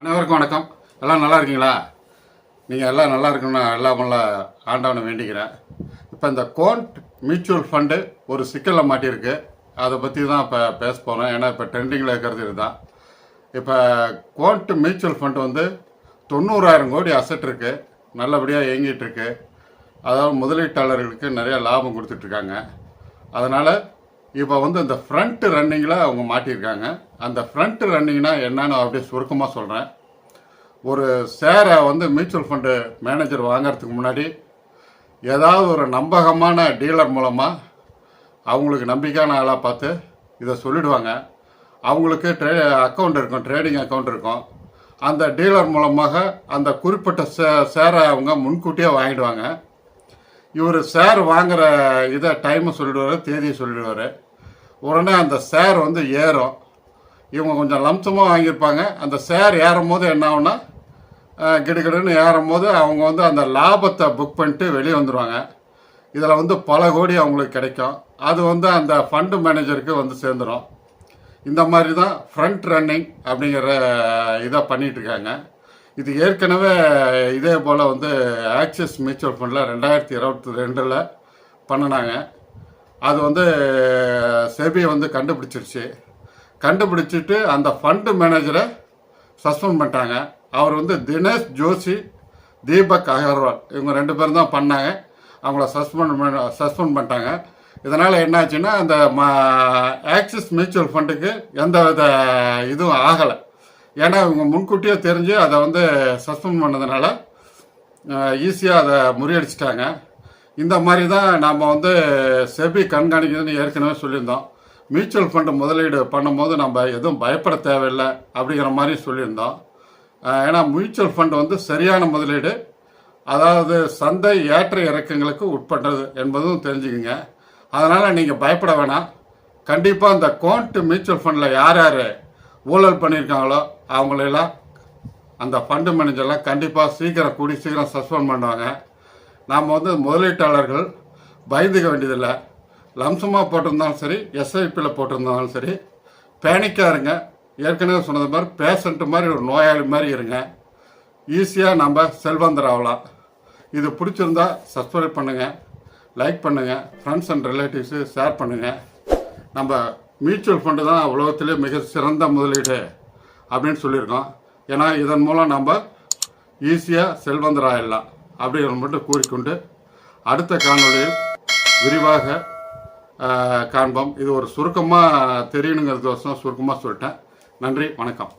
அனைவருக்கும் வணக்கம். எல்லாம் நல்லா இருக்கீங்களா? நீங்கள் எல்லாம் நல்லா இருக்கணும்னு எல்லாம் ஆண்டவனை வேண்டிக்கிறேன். இப்போ இந்த கோண்ட் மியூச்சுவல் ஃபண்டு ஒரு சிக்கலில் மாட்டியிருக்கு. அதை பற்றி தான் இப்போ பேச போகிறேன். ஏன்னா இப்போ ட்ரெண்டிங்கில் இருக்கிறது இதுதான். இப்போ கோண்ட் மியூச்சுவல் ஃபண்டு வந்து 90,000 கோடி அசட் இருக்குது, நல்லபடியாக இயங்கிட்டு இருக்கு. அதாவது முதலீட்டாளர்களுக்கு நிறைய லாபம் கொடுத்துட்ருக்காங்க. அதனால் இப்போ வந்து இந்த ஃப்ரண்ட் ரன்னிங்கில் அவங்க மாட்டியிருக்காங்க. அந்த ஃப்ரண்ட் ரன்னிங்னா என்னன்னு அப்படியே சுருக்கமாக சொல்கிறேன். ஒரு ஷேரை வந்து மியூச்சுவல் ஃபண்டு மேனேஜர் வாங்கிறதுக்கு முன்னாடி ஏதாவது ஒரு நம்பகமான டீலர் மூலமாக அவங்களுக்கு நம்பிக்கையான ஆளாக பார்த்து இதை சொல்லிடுவாங்க. அவங்களுக்கு அக்கௌண்ட் இருக்கும், ட்ரேடிங் அக்கௌண்ட் இருக்கும். அந்த டீலர் மூலமாக அந்த குறிப்பிட்ட ஷேரை அவங்க முன்கூட்டியே வாங்கிடுவாங்க. இவர் ஷேர் வாங்குகிற இதை டைமை சொல்லிடுவார், தேதியை சொல்லிடுவார். உடனே அந்த ஷேர் வந்து ஏறும். இவங்க கொஞ்சம் லம்சமாக வாங்கியிருப்பாங்க. அந்த ஷேர் ஏறும் போது என்ன ஆகும்னா, கிடுகிடுன்னு ஏறும் போது அவங்க வந்து அந்த லாபத்தை புக் பண்ணிட்டு வெளியே வந்துடுவாங்க. இதில் வந்து பல கோடி அவங்களுக்கு கிடைக்கும். அது வந்து அந்த ஃபண்டு மேனேஜருக்கு வந்து சேர்ந்துடும். இந்த மாதிரி தான் ஃப்ரண்ட் ரன்னிங் அப்படிங்கிற இதை பண்ணிகிட்ருக்காங்க. இது ஏற்கனவே இதே போல் வந்து ஆக்சிஸ் மியூச்சுவல் ஃபண்டில் 2022 பண்ணினாங்க. அது வந்து செபி வந்து கண்டுபிடிச்சிட்டு அந்த ஃபண்டு மேனேஜரை சஸ்பெண்ட் பண்ணிட்டாங்க. அவர் வந்து தினேஷ் ஜோஷி, தீபக் அகர்வால் இவங்க 2 பேரும் தான் பண்ணாங்க. அவங்கள சஸ்பெண்ட் பண்ணிட்டாங்க. இதனால் என்னாச்சுன்னா, அந்த ஆக்சிஸ் மியூச்சுவல் ஃபண்டுக்கு எந்த வித இதுவும் ஆகலை. ஏன்னா இவங்க முன்கூட்டியே தெரிஞ்சு அதை வந்து சஸ்பெண்ட் பண்ணதுனால ஈஸியாக அதை முறியடிச்சிட்டாங்க. இந்த மாதிரி தான் நாம் வந்து செபி கண்காணிக்குதுன்னு ஏற்கனவே சொல்லியிருந்தோம். மியூச்சுவல் ஃபண்டு முதலீடு பண்ணும்போது நம்ம எதுவும் பயப்பட தேவையில்லை அப்படிங்கிற மாதிரி சொல்லியிருந்தோம். ஏன்னா மியூச்சுவல் ஃபண்டு வந்து சரியான முதலீடு, அதாவது சந்தை ஏற்ற இறக்கங்களுக்கு உட்பட்டது என்பதும் தெரிஞ்சுக்குங்க. அதனால் நீங்கள் பயப்பட வேணாம். கண்டிப்பாக இந்த கோண்ட் மியூச்சுவல் ஃபண்டில் யார் யார் ஊழல் பண்ணியிருக்காங்களோ அவங்களெல்லாம் அந்த ஃபண்டு மேனேஜர்லாம் கண்டிப்பாக கூடி சீக்கிரம் சஸ்பெண்ட் பண்ணுவாங்க. நாம் வந்து முதலீட்டாளர்கள் பயந்துக்க வேண்டியதில்லை. லம்சமாக போட்டிருந்தாலும் சரி, எஸ்ஐபியில் போட்டிருந்தாலும் சரி, பேனிக்காக இருங்க. ஏற்கனவே சொன்னது மாதிரி பேஷண்ட்டு மாதிரி ஒரு நோயாளி மாதிரி இருங்க. ஈஸியாக நம்ம செல்வந்தர் ஆகலாம். இது பிடிச்சிருந்தா சப்ஸ்கிரைப் பண்ணுங்கள், லைக் பண்ணுங்கள், ஃப்ரெண்ட்ஸ் அண்ட் ரிலேட்டிவ்ஸு ஷேர் பண்ணுங்கள். நம்ம மியூச்சுவல் ஃபண்டு தான் உலகத்திலே மிக சிறந்த முதலீடு அப்படின்னு சொல்லியிருக்கோம். ஏன்னா இதன் மூலம் நம்ம ஈஸியாக செல்வந்தராகிடலாம் அப்படிங்கிற மட்டும் கூறிக்கொண்டு அடுத்த காணொலியில் விரிவாக காண்போம். இது ஒரு சுருக்கமாக தெரியணுங்கிறதுக்கோசரம் சுருக்கமாக சொல்லிட்டேன். நன்றி, வணக்கம்.